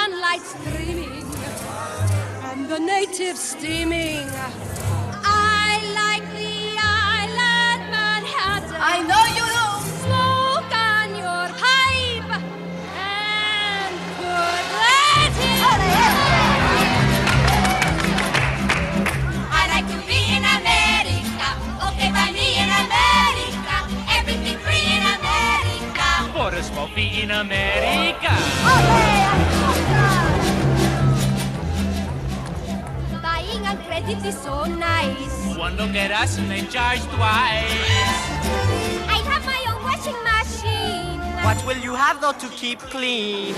sunlight streaming and the natives steaming. I like the island Manhattan. I know you do. Smoke on your pipe and put Latin. I like to be in America. Okay, by me in America. Everything free in America. For a small fee in America. Buying on credit is so nice. One look at us and they charge twice. I have my own washing machine. What will you have though to keep clean?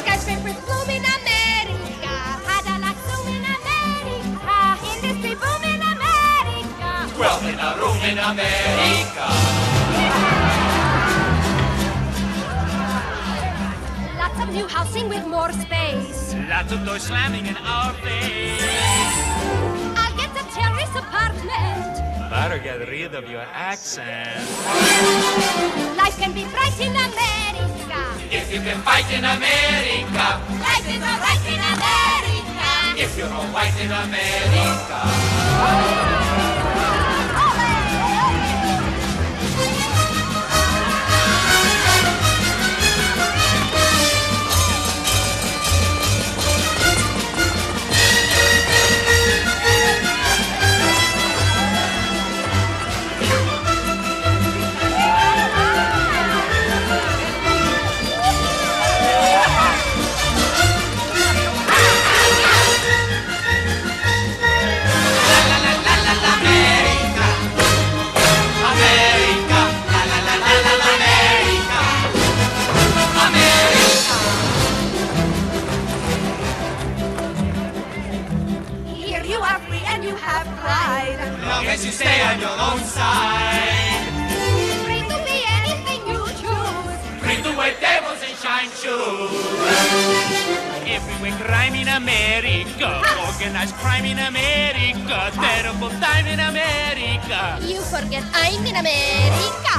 Skyscrapers bloom in America. Cadillac zoom in America. Industry boom in America. 12 in a room in America. Lots of new housing with more space. Lots of doors slamming in our face. I'll get a terrace apartment. Better get rid of your accent. Life can be bright in America. If you can fight in America. Life is alright in America. If you're all white in America. Here you are free and you have pride. Long as you stay on your own side. Free to be anything you choose. Free to wear devils and shine shoes. Everywhere crime in America. Organized crime in America. Terrible time in America. You forget I'm in America.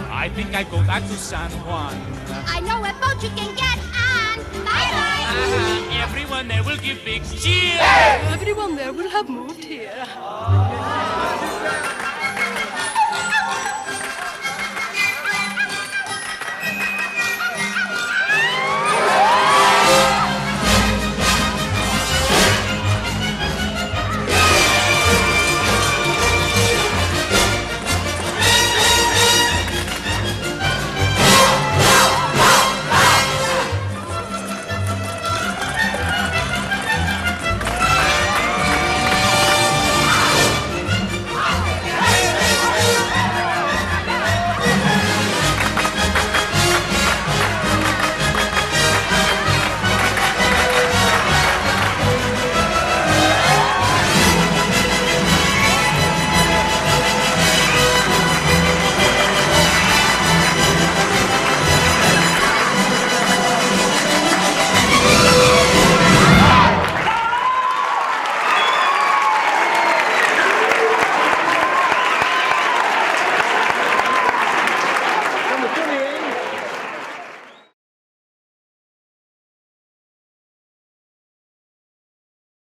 I think I go back to San Juan. I know a boat you can get on. Bye-bye. Everyone there will give big cheers. Everyone there will have moved here.